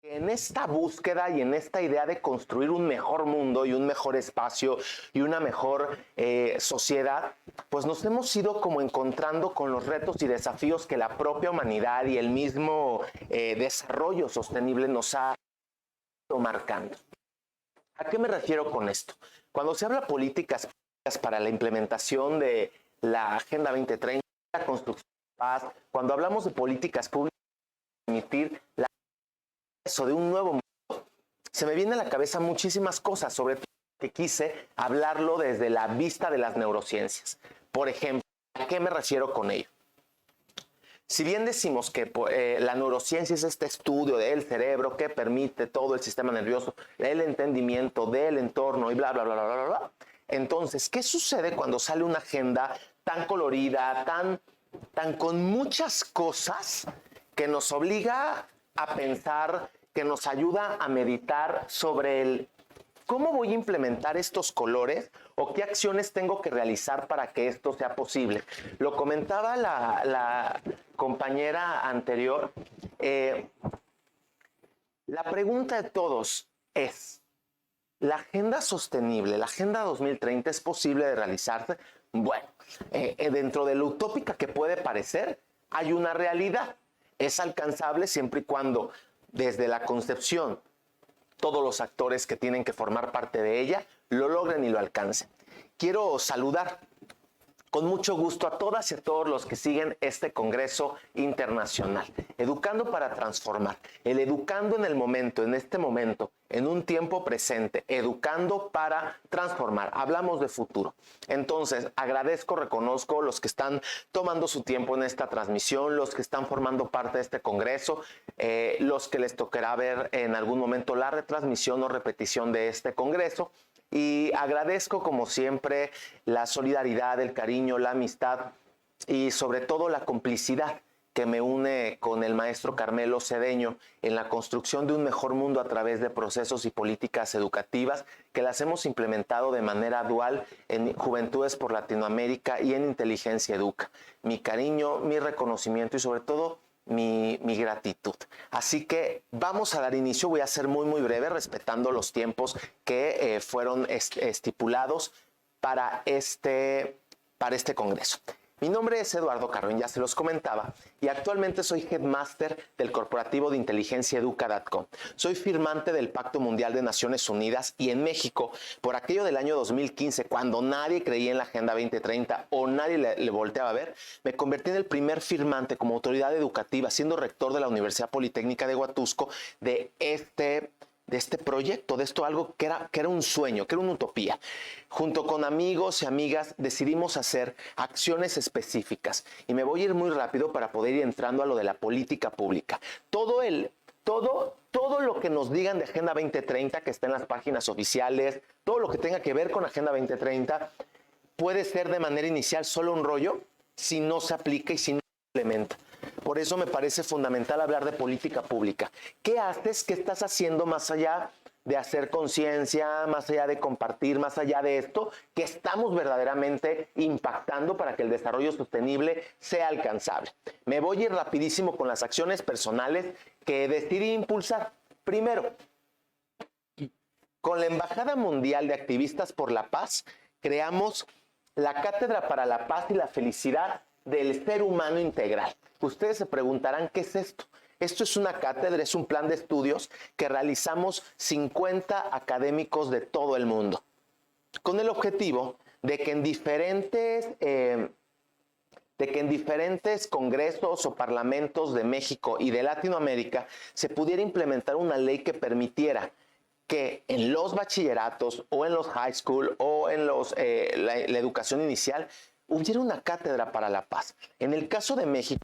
En esta búsqueda y en esta idea de construir un mejor mundo y un mejor espacio y una mejor sociedad, pues nos hemos ido como encontrando con los retos y desafíos que la propia humanidad y el mismo desarrollo sostenible nos ha ido marcando. ¿A qué me refiero con esto? Cuando se habla de políticas para la implementación de la Agenda 2030, la construcción de paz, cuando hablamos de políticas públicas para permitir la eso de un nuevo mundo, se me viene a la cabeza muchísimas cosas, sobre todo que quise hablarlo desde la vista de las neurociencias. Por ejemplo, ¿a qué me refiero con ello? Si bien decimos que la neurociencia es este estudio del cerebro que permite todo el sistema nervioso, el entendimiento del entorno y bla, bla, bla, bla, bla, bla, entonces, ¿qué sucede cuando sale una agenda tan colorida, tan con muchas cosas que nos obliga a pensar, que nos ayuda a meditar sobre el cómo voy a implementar estos colores o qué acciones tengo que realizar para que esto sea posible? Lo comentaba la compañera anterior. La pregunta de todos es, ¿la agenda sostenible, la agenda 2030 es posible de realizarse? Bueno, dentro de lo utópica que puede parecer, hay una realidad. Es alcanzable siempre y cuando desde la concepción todos los actores que tienen que formar parte de ella lo logren y lo alcancen. Quiero saludar con mucho gusto a todas y a todos los que siguen este Congreso Internacional. Educando para transformar. El educando en el momento, en este momento, en un tiempo presente. Educando para transformar. Hablamos de futuro. Entonces, agradezco, reconozco los que están tomando su tiempo en esta transmisión, los que están formando parte de este Congreso, los que les tocará ver en algún momento la retransmisión o repetición de este Congreso. Y agradezco, como siempre, la solidaridad, el cariño, la amistad y sobre todo la complicidad que me une con el maestro Carmelo Cedeño en la construcción de un mejor mundo a través de procesos y políticas educativas que las hemos implementado de manera dual en Juventudes por Latinoamérica y en Inteligencia Educa. Mi cariño, mi reconocimiento y sobre todo mi gratitud. Así que vamos a dar inicio, voy a ser muy breve respetando los tiempos que fueron estipulados para este congreso. Mi nombre es Eduardo Carrión, ya se los comentaba, y actualmente soy Headmaster del corporativo de inteligencia educa.com. Soy firmante del Pacto Mundial de Naciones Unidas y en México, por aquello del año 2015, cuando nadie creía en la Agenda 2030 o nadie le volteaba a ver, me convertí en el primer firmante como autoridad educativa, siendo rector de la Universidad Politécnica de Huatusco de este proyecto, de esto algo que era un sueño, que era una utopía. Junto con amigos y amigas decidimos hacer acciones específicas y me voy a ir muy rápido para poder ir entrando a lo de la política pública. Todo lo que nos digan de Agenda 2030 que está en las páginas oficiales, todo lo que tenga que ver con Agenda 2030 puede ser de manera inicial solo un rollo si no se aplica y si no se implementa. Por eso me parece fundamental hablar de política pública. ¿Qué haces? ¿Qué estás haciendo más allá de hacer conciencia, más allá de compartir, más allá de esto? Que estamos verdaderamente impactando para que el desarrollo sostenible sea alcanzable. Me voy a ir rapidísimo con las acciones personales que decidí impulsar. Primero, con la Embajada Mundial de Activistas por la Paz, creamos la Cátedra para la Paz y la Felicidad del Ser Humano Integral. Ustedes se preguntarán, ¿qué es esto? Esto es una cátedra, es un plan de estudios que realizamos 50 académicos de todo el mundo, con el objetivo de que en diferentes congresos o parlamentos de México y de Latinoamérica se pudiera implementar una ley que permitiera que en los bachilleratos o en los high school o en la educación inicial hubiera una cátedra para la paz. En el caso de México,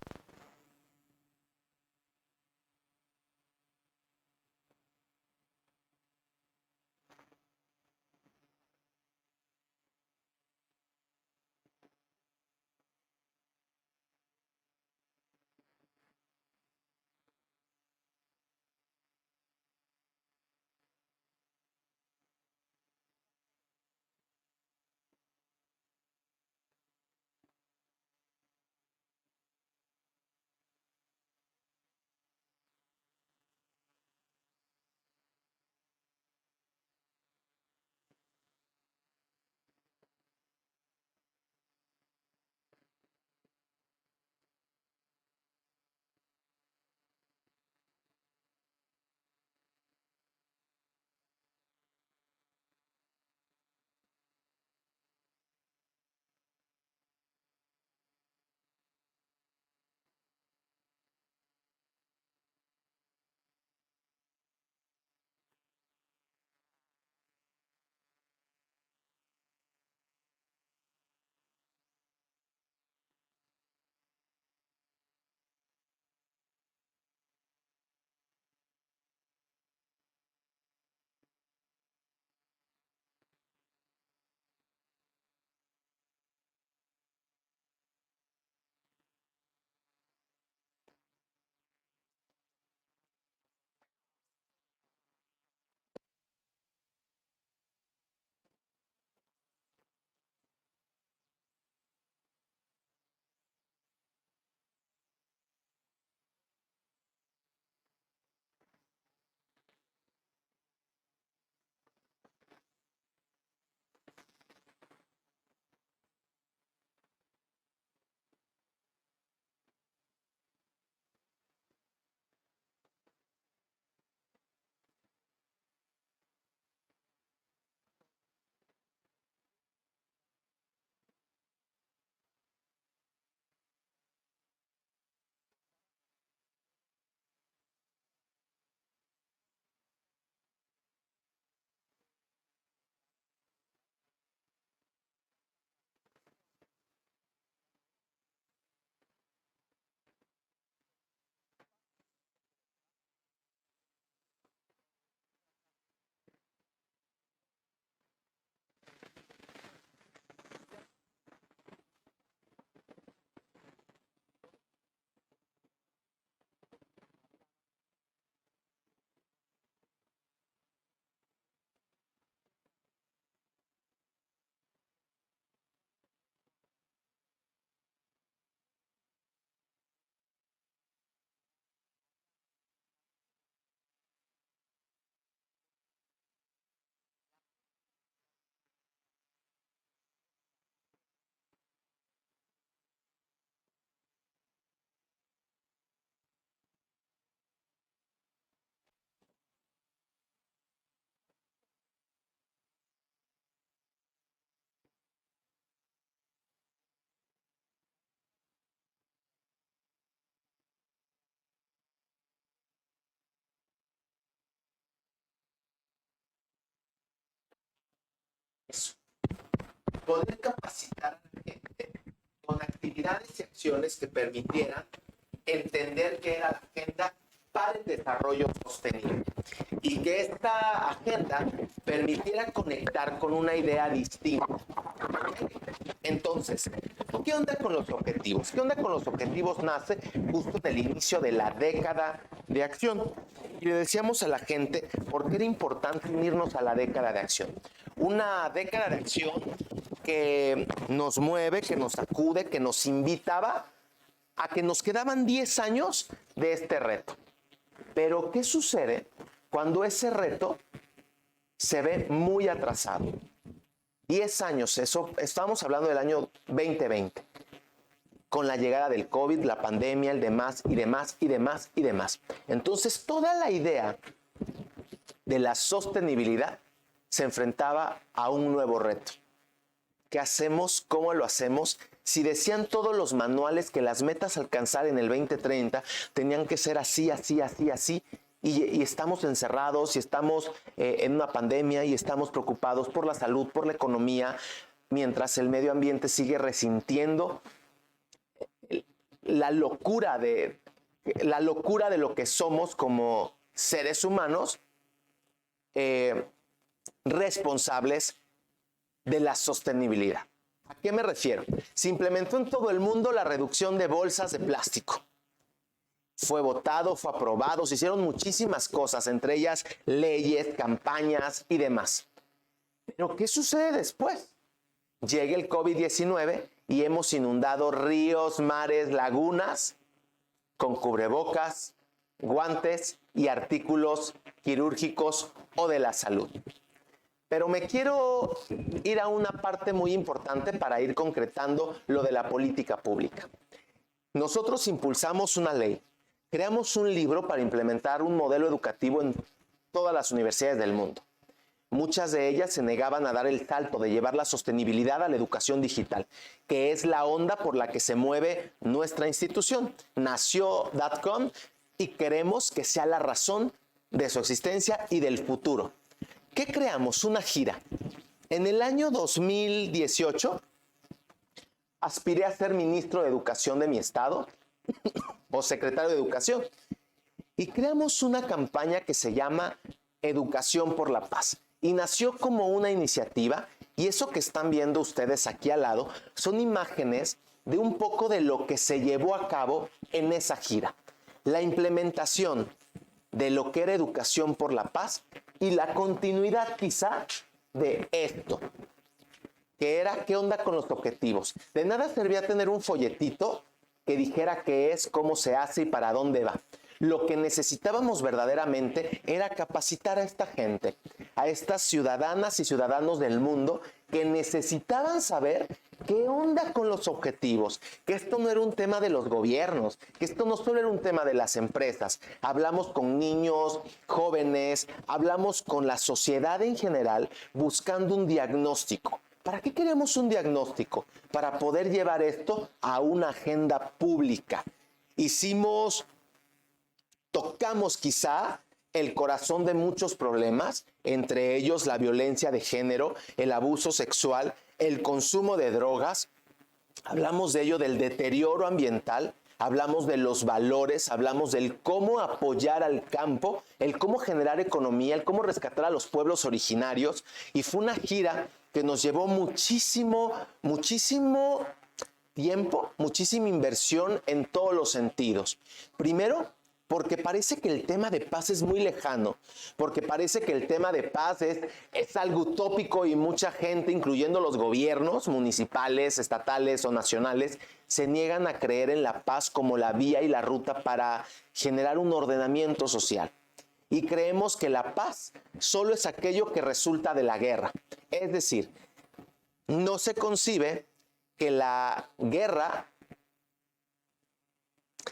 eso. Poder capacitar a la gente con actividades y acciones que permitieran entender qué era la agenda para el desarrollo sostenible y que esta agenda permitiera conectar con una idea distinta. Entonces, ¿qué onda con los objetivos? ¿Qué onda con los objetivos? Nace justo en el inicio de la década de acción. Y le decíamos a la gente por qué era importante unirnos a la década de acción. Una década de acción que nos mueve, que nos sacude, que nos invitaba a que nos quedaban 10 años de este reto. Pero, ¿qué sucede cuando ese reto se ve muy atrasado? 10 años, eso estamos hablando del año 2020, con la llegada del COVID, la pandemia, el demás, y demás, y demás, y demás. Entonces, toda la idea de la sostenibilidad se enfrentaba a un nuevo reto. ¿Qué hacemos? ¿Cómo lo hacemos? Si decían todos los manuales que las metas a alcanzar en el 2030 tenían que ser así, así, así, así, y estamos encerrados y estamos en una pandemia y estamos preocupados por la salud, por la economía, mientras el medio ambiente sigue resintiendo la locura de lo que somos como seres humanos responsables de la sostenibilidad. ¿A qué me refiero? Se implementó en todo el mundo la reducción de bolsas de plástico. Fue votado, fue aprobado, se hicieron muchísimas cosas, entre ellas leyes, campañas y demás. Pero ¿qué sucede después? Llega el COVID-19 y hemos inundado ríos, mares, lagunas con cubrebocas, guantes y artículos quirúrgicos o de la salud. Pero me quiero ir a una parte muy importante para ir concretando lo de la política pública. Nosotros impulsamos una ley, creamos un libro para implementar un modelo educativo en todas las universidades del mundo. Muchas de ellas se negaban a dar el salto de llevar la sostenibilidad a la educación digital, que es la onda por la que se mueve nuestra institución. Nació .com y queremos que sea la razón de su existencia y del futuro. ¿Qué creamos? Una gira. En el año 2018 aspiré a ser ministro de Educación de mi estado o secretario de Educación y creamos una campaña que se llama Educación por la Paz y nació como una iniciativa y eso que están viendo ustedes aquí al lado son imágenes de un poco de lo que se llevó a cabo en esa gira. La implementación de lo que era Educación por la Paz y la continuidad quizá de esto, que era qué onda con los objetivos. De nada servía tener un folletito que dijera qué es, cómo se hace y para dónde va. Lo que necesitábamos verdaderamente era capacitar a esta gente, a estas ciudadanas y ciudadanos del mundo que necesitaban saber qué onda con los objetivos, que esto no era un tema de los gobiernos, que esto no solo era un tema de las empresas. Hablamos con niños, jóvenes, hablamos con la sociedad en general buscando un diagnóstico. ¿Para qué queremos un diagnóstico? Para poder llevar esto a una agenda pública. Tocamos quizá el corazón de muchos problemas, entre ellos la violencia de género, el abuso sexual, el consumo de drogas. Hablamos de ello, del deterioro ambiental, hablamos de los valores, hablamos del cómo apoyar al campo, el cómo generar economía, el cómo rescatar a los pueblos originarios. Y fue una gira que nos llevó muchísimo tiempo, muchísima inversión en todos los sentidos. Primero, porque parece que el tema de paz es muy lejano, porque parece que el tema de paz es algo utópico y mucha gente, incluyendo los gobiernos municipales, estatales o nacionales, se niegan a creer en la paz como la vía y la ruta para generar un ordenamiento social. Y creemos que la paz solo es aquello que resulta de la guerra. Es decir, no se concibe que la guerra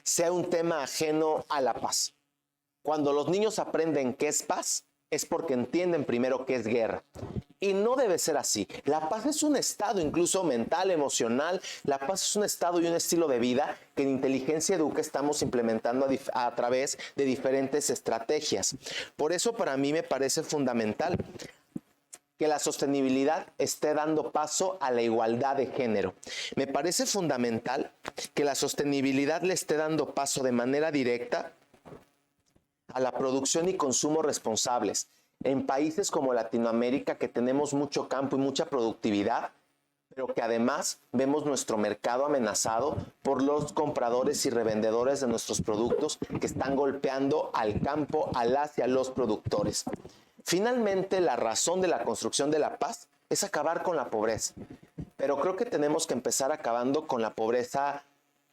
sea un tema ajeno a la paz. Cuando los niños aprenden qué es paz, es porque entienden primero qué es guerra. Y no debe ser así. La paz es un estado incluso mental, emocional. La paz es un estado y un estilo de vida que en Inteligencia Educa estamos implementando a través de diferentes estrategias. Por eso para mí me parece fundamental. que la sostenibilidad esté dando paso a la igualdad de género. Me parece fundamental que la sostenibilidad le esté dando paso de manera directa a la producción y consumo responsables. En países como Latinoamérica, que tenemos mucho campo y mucha productividad, pero que además vemos nuestro mercado amenazado por los compradores y revendedores de nuestros productos que están golpeando al campo, a las y a los productores. Finalmente, la razón de la construcción de la paz es acabar con la pobreza, pero creo que tenemos que empezar acabando con la pobreza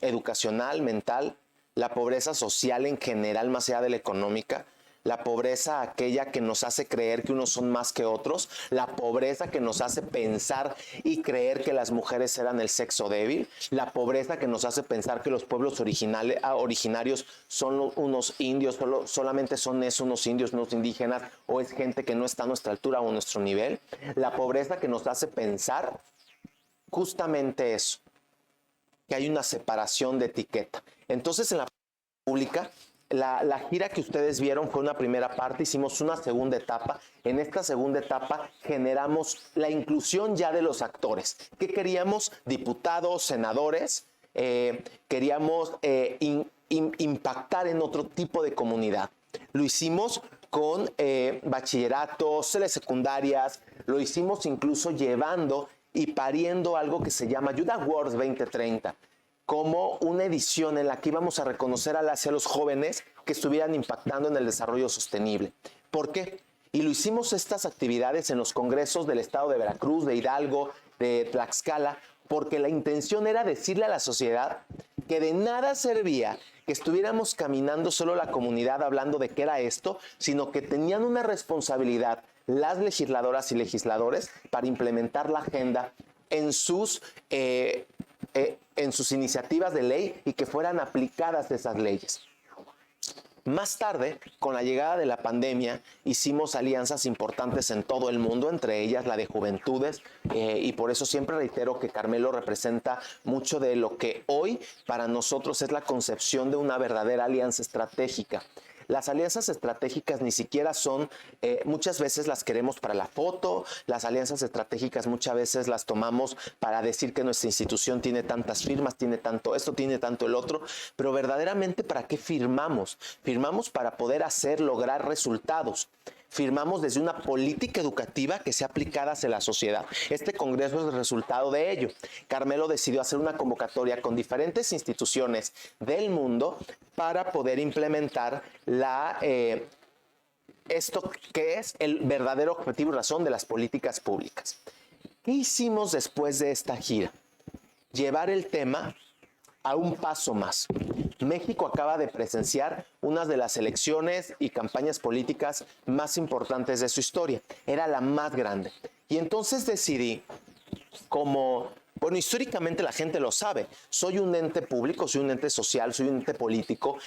educacional, mental, la pobreza social en general, más allá de la económica, la pobreza aquella que nos hace creer que unos son más que otros, la pobreza que nos hace pensar y creer que las mujeres eran el sexo débil, la pobreza que nos hace pensar que los pueblos originarios son unos indios, solamente son unos indios, unos indígenas, o es gente que no está a nuestra altura o a nuestro nivel, la pobreza que nos hace pensar justamente eso, que hay una separación de etiqueta. Entonces, en la pública, la gira que ustedes vieron fue una primera parte, hicimos una segunda etapa. En esta segunda etapa generamos la inclusión ya de los actores. ¿Qué queríamos? Diputados, senadores, queríamos impactar en otro tipo de comunidad. Lo hicimos con bachilleratos, telesecundarias, lo hicimos incluso llevando y pariendo algo que se llama Youth Awards 2030, como una edición en la que íbamos a reconocer a las y a los jóvenes que estuvieran impactando en el desarrollo sostenible. ¿Por qué? Y lo hicimos estas actividades en los congresos del estado de Veracruz, de Hidalgo, de Tlaxcala, porque la intención era decirle a la sociedad que de nada servía que estuviéramos caminando solo la comunidad hablando de qué era esto, sino que tenían una responsabilidad las legisladoras y legisladores para implementar la agenda en sus iniciativas de ley y que fueran aplicadas esas leyes. Más tarde, con la llegada de la pandemia, hicimos alianzas importantes en todo el mundo, entre ellas la de Juventudes, y por eso siempre reitero que Carmelo representa mucho de lo que hoy para nosotros es la concepción de una verdadera alianza estratégica. Las alianzas estratégicas ni siquiera son, muchas veces las queremos para la foto, las alianzas estratégicas muchas veces las tomamos para decir que nuestra institución tiene tantas firmas, tiene tanto esto, tiene tanto el otro, pero verdaderamente ¿para qué firmamos? Firmamos para poder lograr resultados. Firmamos desde una política educativa que sea aplicada hacia la sociedad. Este congreso es el resultado de ello. Carmelo decidió hacer una convocatoria con diferentes instituciones del mundo para poder implementar esto que es el verdadero objetivo y razón de las políticas públicas. ¿Qué hicimos después de esta gira? Llevar el tema a un paso más. México acaba de presenciar una de las elecciones y campañas políticas más importantes de su historia. Era la más grande. Y entonces decidí, históricamente la gente lo sabe, soy un ente público, soy un ente social, soy un ente político.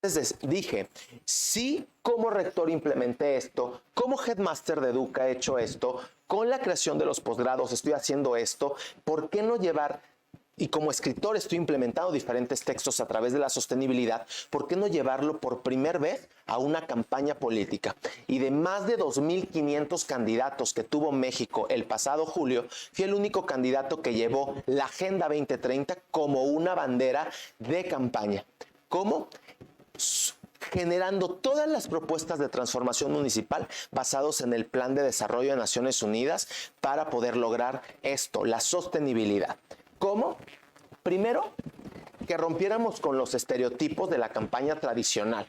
Entonces dije, si como rector implementé esto, como headmaster de Educa he hecho esto, con la creación de los posgrados estoy haciendo esto, ¿por qué no llevar? Y como escritor estoy implementando diferentes textos a través de la sostenibilidad, ¿por qué no llevarlo por primera vez a una campaña política? Y de más de 2.500 candidatos que tuvo México el pasado julio, fui el único candidato que llevó la Agenda 2030 como una bandera de campaña. ¿Cómo? Generando todas las propuestas de transformación municipal basados en el Plan de Desarrollo de Naciones Unidas para poder lograr esto, la sostenibilidad. ¿Cómo? Primero, que rompiéramos con los estereotipos de la campaña tradicional,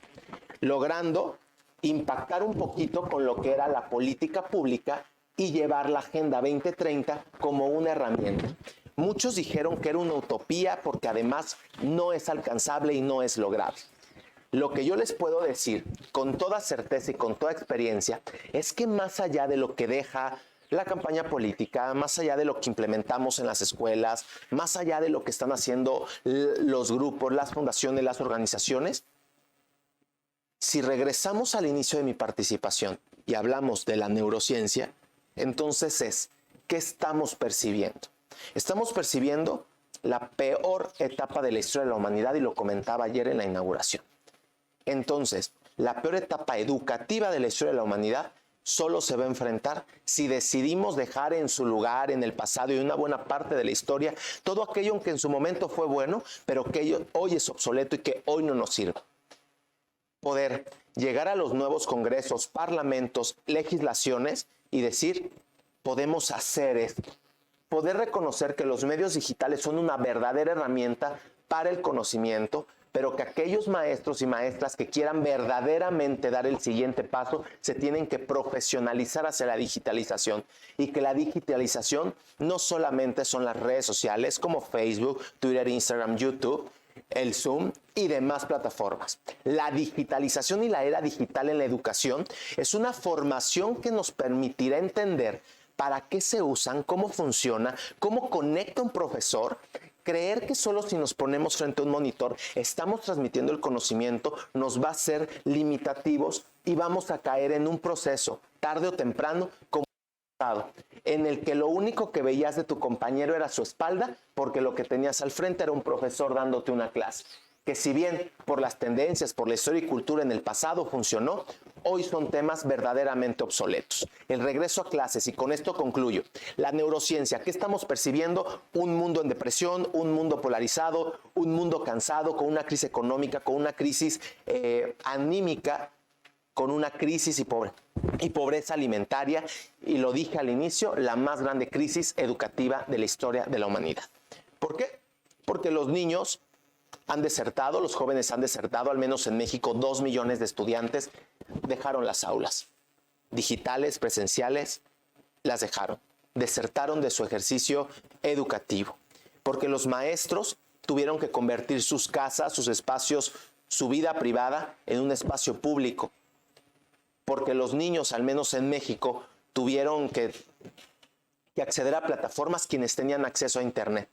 logrando impactar un poquito con lo que era la política pública y llevar la Agenda 2030 como una herramienta. Muchos dijeron que era una utopía porque además no es alcanzable y no es lograble. Lo que yo les puedo decir con toda certeza y con toda experiencia es que más allá de lo que deja la campaña política, más allá de lo que implementamos en las escuelas, más allá de lo que están haciendo los grupos, las fundaciones, las organizaciones, si regresamos al inicio de mi participación y hablamos de la neurociencia, entonces ¿qué estamos percibiendo? Estamos percibiendo la peor etapa de la historia de la humanidad y lo comentaba ayer en la inauguración. Entonces, la peor etapa educativa de la historia de la humanidad solo se va a enfrentar si decidimos dejar en su lugar, en el pasado y una buena parte de la historia, todo aquello que en su momento fue bueno, pero que hoy es obsoleto y que hoy no nos sirve. Poder llegar a los nuevos congresos, parlamentos, legislaciones y decir, podemos hacer esto. Poder reconocer que los medios digitales son una verdadera herramienta para el conocimiento, pero que aquellos maestros y maestras que quieran verdaderamente dar el siguiente paso se tienen que profesionalizar hacia la digitalización, y que la digitalización no solamente son las redes sociales como Facebook, Twitter, Instagram, YouTube, el Zoom y demás plataformas. La digitalización y la era digital en la educación es una formación que nos permitirá entender para qué se usan, cómo funciona, cómo conecta un profesor. Creer que solo si nos ponemos frente a un monitor estamos transmitiendo el conocimiento nos va a hacer limitativos y vamos a caer en un proceso, tarde o temprano, como en el que lo único que veías de tu compañero era su espalda, porque lo que tenías al frente era un profesor dándote una clase. Que si bien por las tendencias, por la historia y cultura en el pasado funcionó, hoy son temas verdaderamente obsoletos. El regreso a clases, y con esto concluyo, la neurociencia, ¿qué estamos percibiendo? Un mundo en depresión, un mundo polarizado, un mundo cansado, con una crisis económica, con una crisis anímica, con una crisis y pobreza alimentaria, y lo dije al inicio, la más grande crisis educativa de la historia de la humanidad. ¿Por qué? Porque los niños han desertado, los jóvenes han desertado, al menos en México 2 millones de estudiantes dejaron las aulas digitales, presenciales, las desertaron de su ejercicio educativo, porque los maestros tuvieron que convertir sus casas, sus espacios, su vida privada en un espacio público, porque los niños, al menos en México, tuvieron que acceder a plataformas quienes tenían acceso a Internet.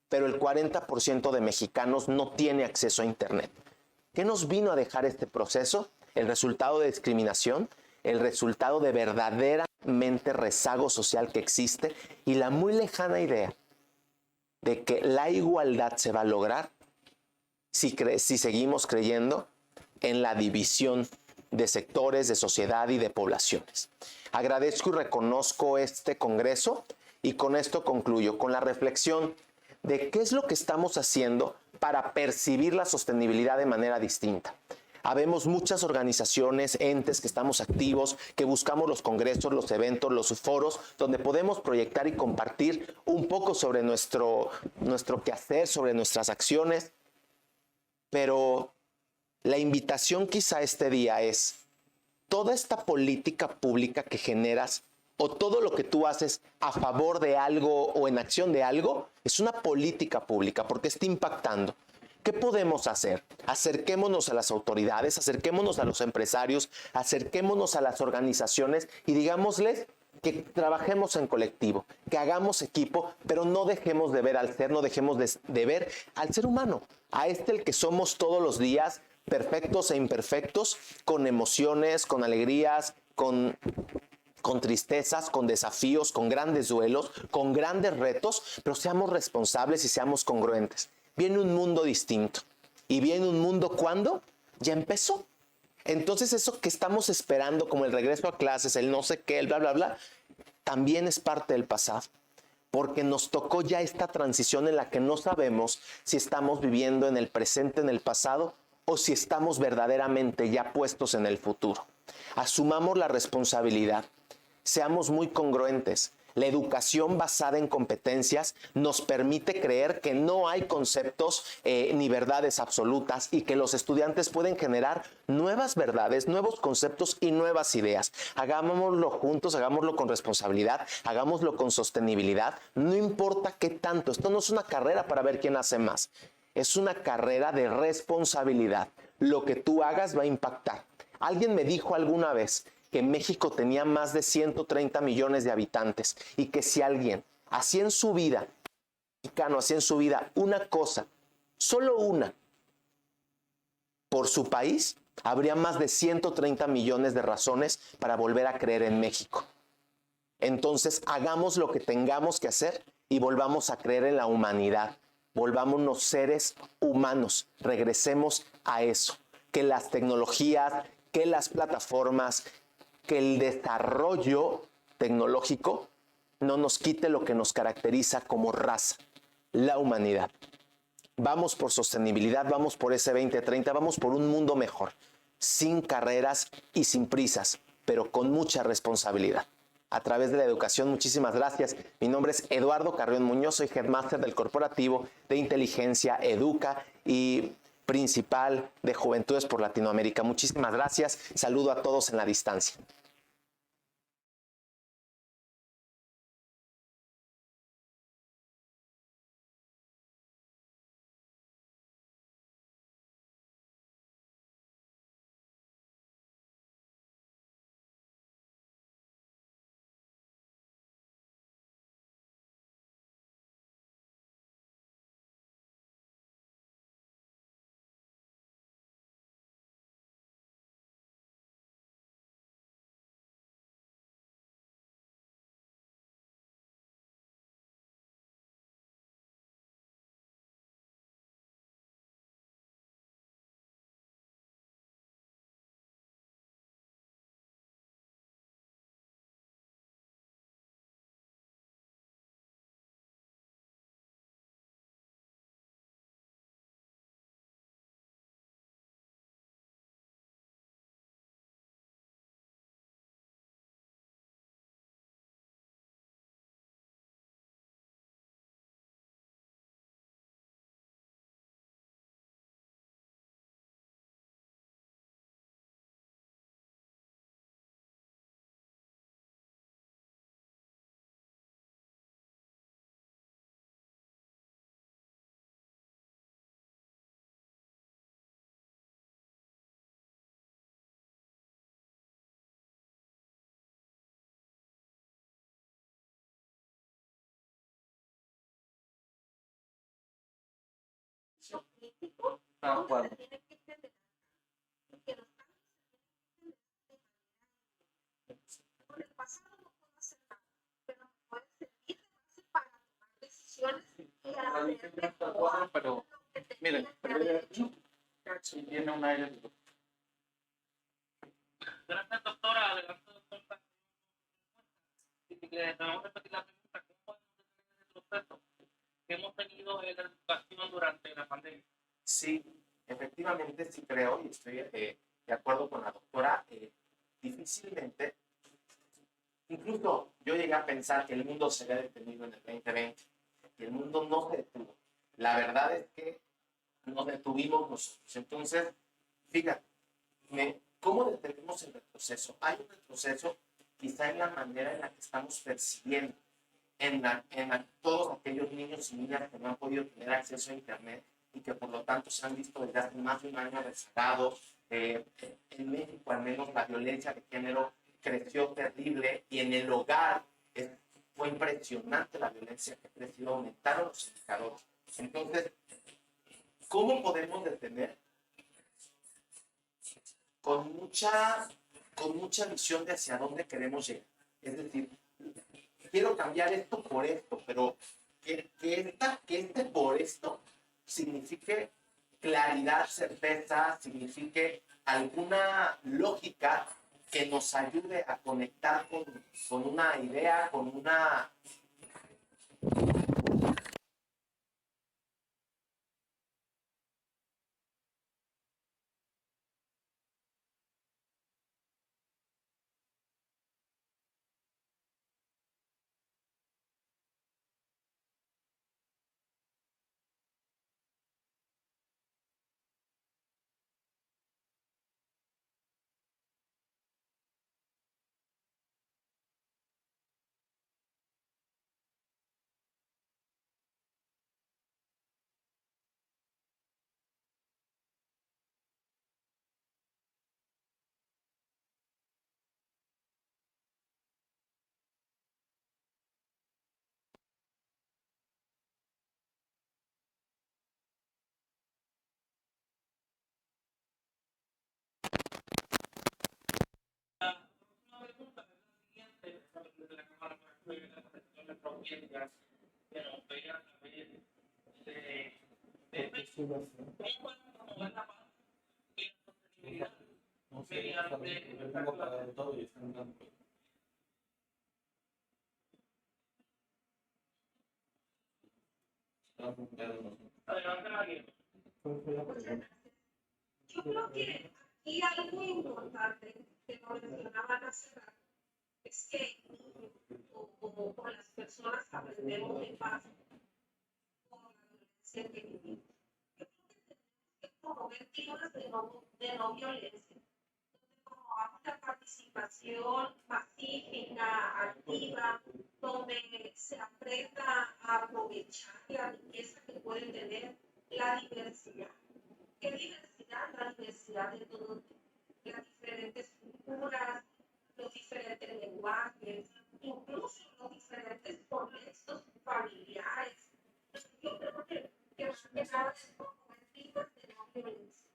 Pero el 40% de mexicanos no tiene acceso a Internet. ¿Qué nos vino a dejar este proceso? El resultado de discriminación, el resultado de verdaderamente rezago social que existe y la muy lejana idea de que la igualdad se va a lograr si seguimos creyendo en la división de sectores, de sociedad y de poblaciones. Agradezco y reconozco este congreso, y con esto concluyo, con la reflexión de qué es lo que estamos haciendo para percibir la sostenibilidad de manera distinta. Habemos muchas organizaciones, entes que estamos activos, que buscamos los congresos, los eventos, los foros, donde podemos proyectar y compartir un poco sobre nuestro quehacer, sobre nuestras acciones. Pero la invitación quizá este día es, toda esta política pública que generas, o todo lo que tú haces a favor de algo o en acción de algo, es una política pública porque está impactando. ¿Qué podemos hacer? Acerquémonos a las autoridades, acerquémonos a los empresarios, acerquémonos a las organizaciones y digámosles que trabajemos en colectivo, que hagamos equipo, pero no dejemos de ver al ser, no dejemos de ver al ser humano, a el que somos todos los días, perfectos e imperfectos, con emociones, con alegrías, con tristezas, con desafíos, con grandes duelos, con grandes retos, pero seamos responsables y seamos congruentes. Viene un mundo distinto. ¿Y viene un mundo cuándo? Ya empezó. Entonces eso que estamos esperando, como el regreso a clases, el no sé qué, el bla, bla, bla, también es parte del pasado. Porque nos tocó ya esta transición en la que no sabemos si estamos viviendo en el presente, en el pasado, o si estamos verdaderamente ya puestos en el futuro. Asumamos la responsabilidad. Seamos muy congruentes. La educación basada en competencias nos permite creer que no hay conceptos ni verdades absolutas, y que los estudiantes pueden generar nuevas verdades, nuevos conceptos y nuevas ideas. Hagámoslo juntos, hagámoslo con responsabilidad, hagámoslo con sostenibilidad. No importa qué tanto. Esto no es una carrera para ver quién hace más. Es una carrera de responsabilidad. Lo que tú hagas va a impactar. Alguien me dijo alguna vez que México tenía más de 130 millones de habitantes, y que si alguien hacía en su vida, mexicano hacía en su vida una cosa, solo una, por su país, habría más de 130 millones de razones para volver a creer en México. Entonces, hagamos lo que tengamos que hacer y volvamos a creer en la humanidad. Volvámonos seres humanos, regresemos a eso. Que las tecnologías, que las plataformas, que el desarrollo tecnológico no nos quite lo que nos caracteriza como raza, la humanidad. Vamos por sostenibilidad, vamos por ese 2030, vamos por un mundo mejor, sin carreras y sin prisas, pero con mucha responsabilidad. A través de la educación, muchísimas gracias. Mi nombre es Eduardo Carrión Muñoz, soy Headmaster del Corporativo de Inteligencia Educa y principal de Juventudes por Latinoamérica. Muchísimas gracias. Saludo a todos en la distancia. Crítico, todo se tiene que generar, porque los cambios con el pasado no puedo hacer nada, pero me puede servir de base para tomar decisiones y hacer mejor pero lo que miren, tenía que haber hecho. sí tiene un aire. Gracias, doctora. Adelante, doctora. Le vamos a repetir la pregunta. ¿Cómo podemos detener el proceso que hemos tenido en la educación durante la pandemia? Sí, efectivamente sí creo y estoy de acuerdo con la doctora. Difícilmente, incluso yo llegué a pensar que el mundo se había detenido en el 2020 y el mundo no se detuvo. La verdad es que nos detuvimos nosotros. Entonces, fíjate, ¿cómo detenemos el retroceso? Hay un retroceso quizá en la manera en la que estamos percibiendo todos aquellos niños y niñas que no han podido tener acceso a Internet y que por lo tanto se han visto desde hace más de un año rezagados. En México al menos la violencia de género creció terrible y en el hogar fue impresionante la violencia que creció, aumentaron los indicadores. Entonces, ¿cómo podemos detener? Con mucha visión de hacia dónde queremos llegar. Es decir, quiero cambiar esto por esto, pero que este por esto signifique claridad, certeza, signifique alguna lógica que nos ayude a conectar con una idea, con una... No sé, yo tengo pagado todo y están dando. Adelante, María. Yo creo que aquí algo importante que lo mencionaban hace rato es que como las personas aprendemos de paz con la violencia que vivimos. Yo creo que tenemos que promover climas de no violencia, donde promovamos la participación pacífica, activa, donde se aprenda a aprovechar la riqueza que puede tener la diversidad. ¿Qué diversidad? La diversidad de todo, las diferentes culturas, los diferentes lenguajes, incluso los diferentes contextos familiares. Yo creo que más que nada es promover climas de no violencia,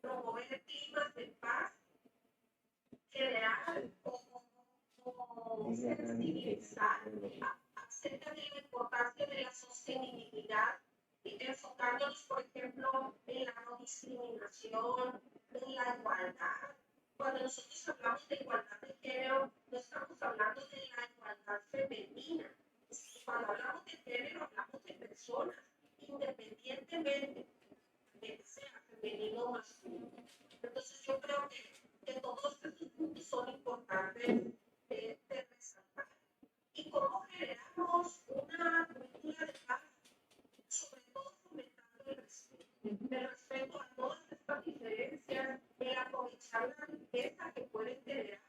promover climas de paz general o sensibilizar acerca de la importancia de la sostenibilidad, enfocándonos, por ejemplo, en la no discriminación, en la igualdad. Cuando nosotros hablamos de igualdad de género, no estamos hablando de la igualdad femenina. Cuando hablamos de género, hablamos de personas, independientemente de que sea femenino o masculino. Entonces, yo creo que todos estos puntos son importantes de resaltar. ¿Y cómo generamos una cultura de paz? Sobre todo fomentando el respeto a todas estas diferencias, el aprovechar la riqueza que puede generar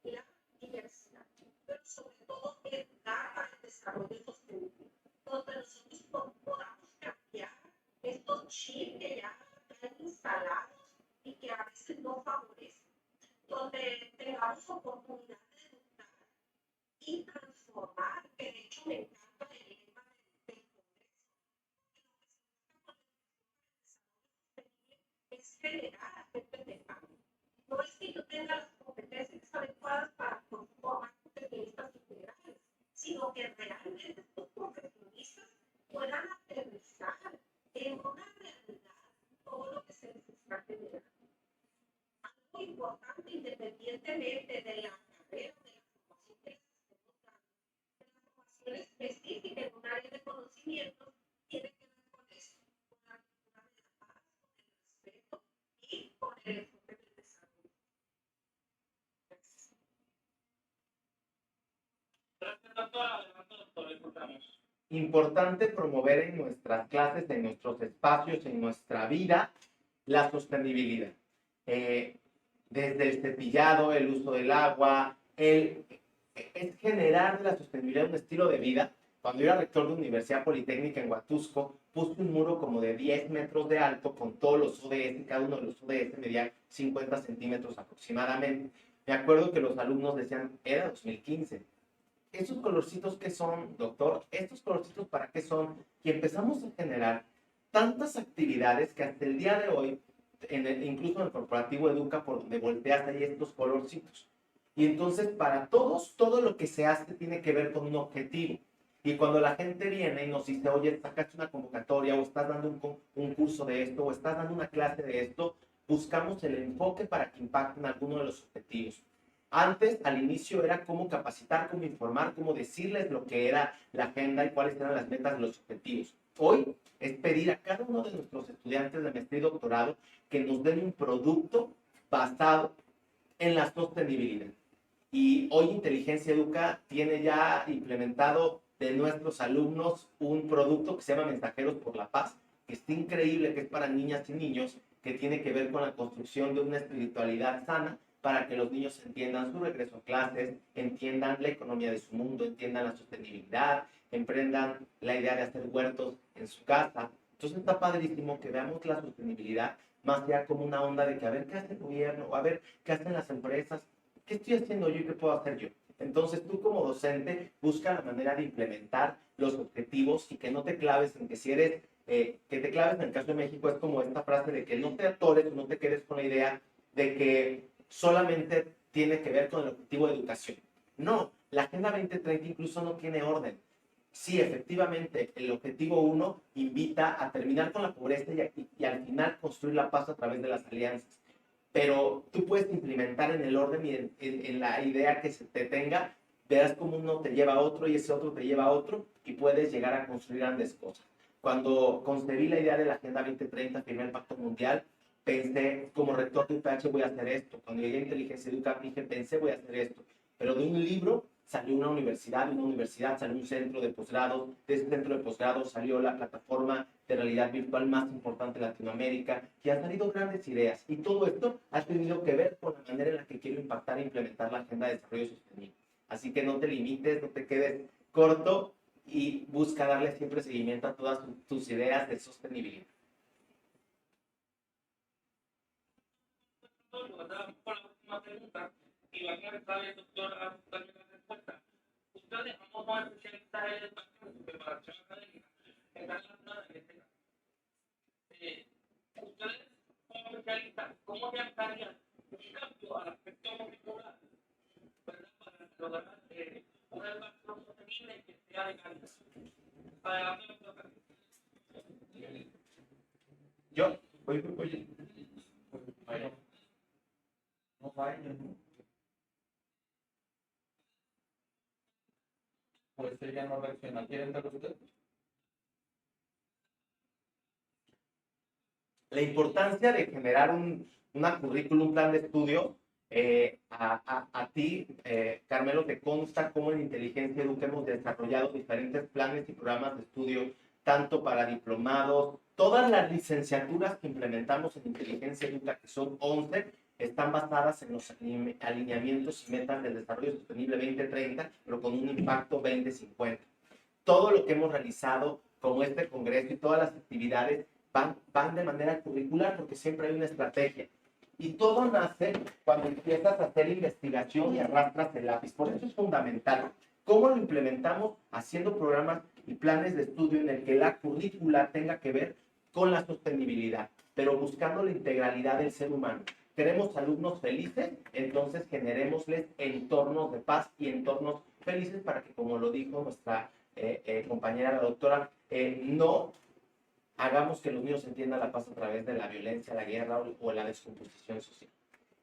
la diversidad, pero sobre todo educar para el desarrollo sostenible, donde nosotros podamos cambiar estos chips que ya están instalados y que a veces no favorecen, donde tengamos oportunidad de educar y transformar, que de hecho me encanta el lema del es generar agentes de cambio. No es que yo tenga las competencias adecuadas para formar profesionistas integrales, sino que realmente estos profesionistas puedan aterrizar en una realidad todo lo que se les está generando. Algo importante, independientemente de la carrera, de la formación que les estemos dando, de la formación específica en un área de conocimiento, tiene que ver con esto, con la cultura de la paz, con el respeto y con el enfoque del desarrollo. Gracias, doctora. Adelante, doctor. Escuchamos. Importante promover en nuestras clases, en nuestros espacios, en nuestra vida, la sostenibilidad. Desde el cepillado, el uso del agua, es generar de la sostenibilidad un estilo de vida. Cuando yo era rector de Universidad Politécnica en Huatusco, puse un muro como de 10 metros de alto con todos los ODS, cada uno de los ODS medía 50 centímetros aproximadamente. Me acuerdo que los alumnos decían, era 2015. ¿Esos colorcitos qué son, doctor? ¿Estos colorcitos para qué son? Y empezamos a generar tantas actividades que hasta el día de hoy, incluso en el corporativo Educa, por donde volteas hay estos colorcitos. Y entonces para todos, todo lo que se hace tiene que ver con un objetivo. Y cuando la gente viene y nos dice, oye, sacaste una convocatoria o estás dando un curso de esto o estás dando una clase de esto, buscamos el enfoque para que impacten alguno de los objetivos. Antes, al inicio, era cómo capacitar, cómo informar, cómo decirles lo que era la agenda y cuáles eran las metas y los objetivos. Hoy es pedir a cada uno de nuestros estudiantes de maestría y doctorado que nos den un producto basado en la sostenibilidad. Y hoy Inteligencia Educa tiene ya implementado de nuestros alumnos un producto que se llama Mensajeros por la Paz, que está increíble, que es para niñas y niños, que tiene que ver con la construcción de una espiritualidad sana, para que los niños entiendan su regreso a clases, entiendan la economía de su mundo, entiendan la sostenibilidad, emprendan la idea de hacer huertos en su casa. Entonces está padrísimo que veamos la sostenibilidad más allá como una onda de que a ver qué hace el gobierno, a ver qué hacen las empresas, qué estoy haciendo yo y qué puedo hacer yo. Entonces tú como docente busca la manera de implementar los objetivos y que no te claves en que si eres, que te claves en el caso de México es como esta frase de que no te atores, no te quedes con la idea de que solamente tiene que ver con el objetivo de educación. No, la Agenda 2030 incluso no tiene orden. Sí, efectivamente, el objetivo 1 invita a terminar con la pobreza y al final construir la paz a través de las alianzas. pero tú puedes implementar en el orden y en la idea que se te tenga, verás cómo uno te lleva a otro y ese otro te lleva a otro y puedes llegar a construir grandes cosas. Cuando concebí la idea de la Agenda 2030, firmé el Pacto Mundial, pensé, como rector de UPH voy a hacer esto. Cuando llegué a Inteligencia Educativa, dije, pensé voy a hacer esto. Pero de un libro salió una universidad, de una universidad salió un centro de posgrado, de ese centro de posgrado salió la plataforma de realidad virtual más importante de Latinoamérica, y han salido grandes ideas. Y todo esto ha tenido que ver con la manera en la que quiero impactar e implementar la Agenda de Desarrollo Sostenible. Así que no te limites, no te quedes corto y busca darle siempre seguimiento a todas tus ideas de sostenibilidad. Por la última pregunta, y va a contestar el doctor a darme la respuesta. Ustedes, vamos a especialistas en educación, en preparación académica, en la relacionada en este caso. Ustedes, como especialistas, ¿cómo realizarían un cambio al aspecto curricular, ¿verdad? Para lograr una educación sostenible que sea de calidad? Adelante, doctor. Yo, oye. No vaya, ¿no? Pues ella no reacciona. ¿Quieren dar usted? La importancia de generar una currículum, un plan de estudio, a ti, Carmelo, te consta cómo en Inteligencia Educa hemos desarrollado diferentes planes y programas de estudio, tanto para diplomados, todas las licenciaturas que implementamos en Inteligencia Educa, que son 11, están basadas en los alineamientos y metas del desarrollo sostenible 2030, pero con un impacto 2050. Todo lo que hemos realizado, como este congreso y todas las actividades, van de manera curricular porque siempre hay una estrategia. Y todo nace cuando empiezas a hacer investigación y arrastras el lápiz. Por eso es fundamental. ¿Cómo lo implementamos? Haciendo programas y planes de estudio en el que la currícula tenga que ver con la sostenibilidad, pero buscando la integralidad del ser humano. Queremos alumnos felices, entonces generémosles entornos de paz y entornos felices para que, como lo dijo nuestra compañera la doctora, no hagamos que los niños entiendan la paz a través de la violencia, la guerra o la descomposición social.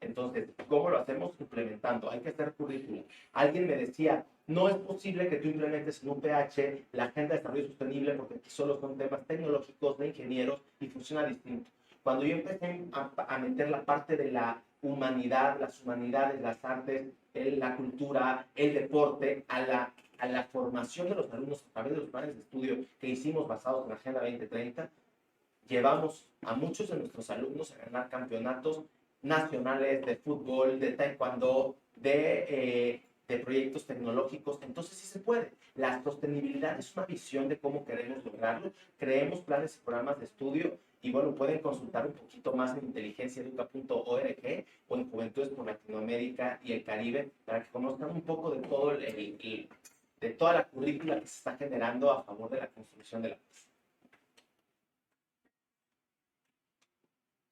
Entonces, ¿cómo lo hacemos? Implementando. Hay que hacer currículum. Alguien me decía, no es posible que tú implementes en un PH la Agenda de Desarrollo Sostenible porque solo son temas tecnológicos, de ingenieros y funciona distinto. Cuando yo empecé a meter la parte de la humanidad, las humanidades, las artes, la cultura, el deporte, a la formación de los alumnos a través de los planes de estudio que hicimos basados en la Agenda 2030, llevamos a muchos de nuestros alumnos a ganar campeonatos nacionales de fútbol, de taekwondo, de proyectos tecnológicos. Entonces sí se puede. La sostenibilidad es una visión de cómo queremos lograrlo. Creemos planes y programas de estudio y bueno, pueden consultar un poquito más en inteligenciaeduca.org o en Juventudes por Latinoamérica y el Caribe para que conozcan un poco de todo de toda la currícula que se está generando a favor de la construcción de la paz.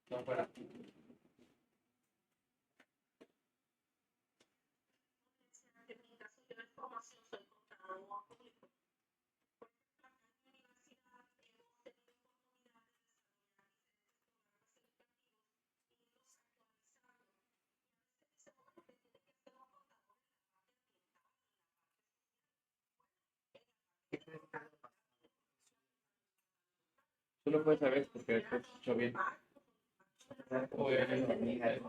No fuera. En mi caso, yo de formación soy contador público. Por ejemplo, acá en mi universidad hemos tenido oportunidad de desarrollar Tú lo puedes saber porque después se escuchó bien. Es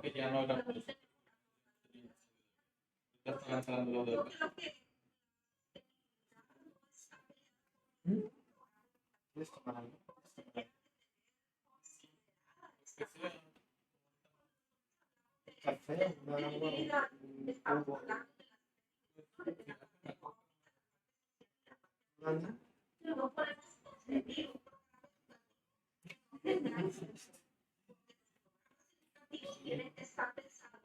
que ya no era. Ya están entrando los de. ¿Puedes tomar algo? Café, un agua, no podemos concebir tienen que estar pensando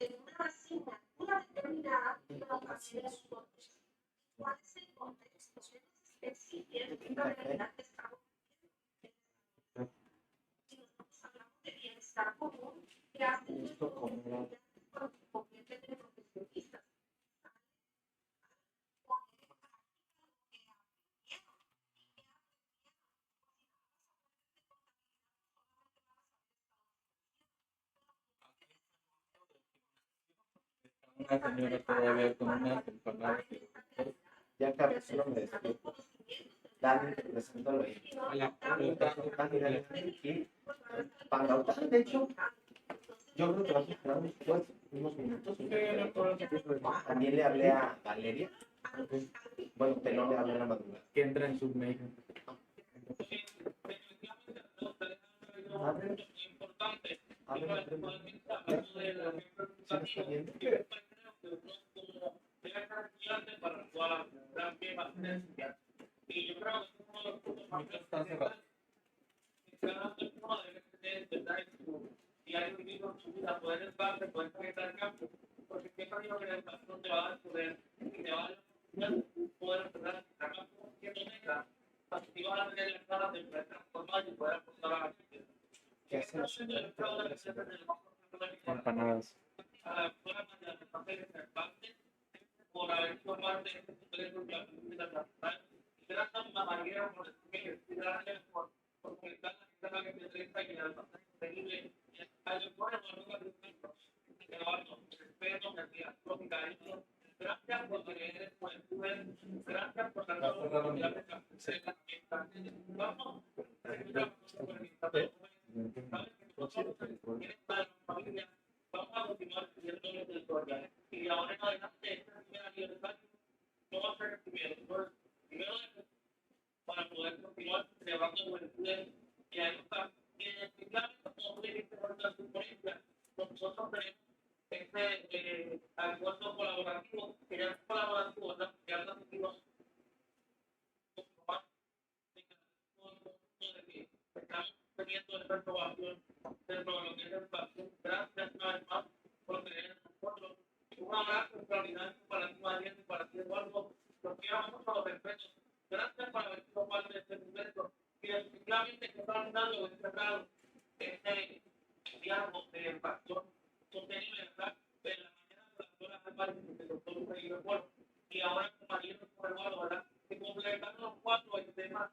en una asignatura determinada, pero también en su contexto. ¿Cuál es el contexto específico de la realidad que estamos viviendo? Si nosotros hablamos de bienestar común, ¿qué hacen los estudiantes cuando se convierten en profesionistas? Una señora todavía con unas empanadas. Ya acabé, solo me despido. Dale, preséntalo ahí. Hola, Dale, dale. Y para la otra, de hecho, yo creo que vas a esperar unos minutos. También le hablé a Valeria. Bueno, que no le hablé a la madrugada. que entra en Submation. Importante. Para toda la gran quema. Y yo creo que uno de los puntos más Está cerrado. cada persona debe tener, ¿verdad? Y hay un libro en su vida, poder educarse, poder conectar el campo, porque siempre digo que la educación te va a dar poder, y te va a dar la oportunidad de poder empezar a campo siendo negra, así vas a tener las ganas de poder transformar y poder aportar a la sociedad. ¿Qué hacemos? Empanadas. A la escuela de la parte de parte por haber sido parte de este proceso de la cultura nacional. Y gracias a una manera por gracias por conectar la gente a la que se trata y al pasaje sostenible. Al doctor Eduardo Carlos, Eduardo, respeto, admiración y cariño. Gracias por tener juventud. Gracias por la oportunidad de hacer la fiesta. Vamos a seguir familia. Vamos a continuar estudiando la historia. Y ahora en adelante, este primer aniversario no va a ser el primero. Primero para poder continuar celebrando juventudes y ahí está. Y en especial, como tú dijiste por la sugerencia, nosotros tenemos este acuerdo colaborativo, que ya es colaborativo, ¿verdad? Ya lo sentimos de que estamos teniendo esta aprobación dentro de lo que es la educación. Gracias una vez más por tener en nosotros. Un abrazo extraordinario para ti, María, y para ti, Eduardo. Los quiero mucho a los respetos. Gracias por haber sido parte de este momento. Y definitivamente que están dando encerrado este diálogo de educación sostenible, ¿verdad? En la mañana de las horas Álvarez, del doctor Rodrigo Polo, y ahora con María Rosa Eduardo, ¿verdad? Que complementando los cuatro el tema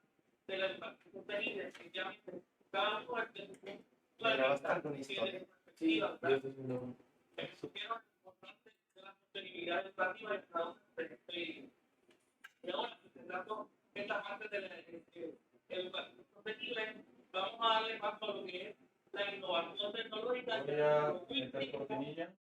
de la educación sostenible, definitivamente cada uno de sus perspectiva, ¿verdad? Supieron lo importante de la sostenibilidad educativa y cada uno y ahora, presentando esta parte de la educación sostenible, vamos a darle paso a lo que es la innovación tecnológica. Voy a meter cortinilla.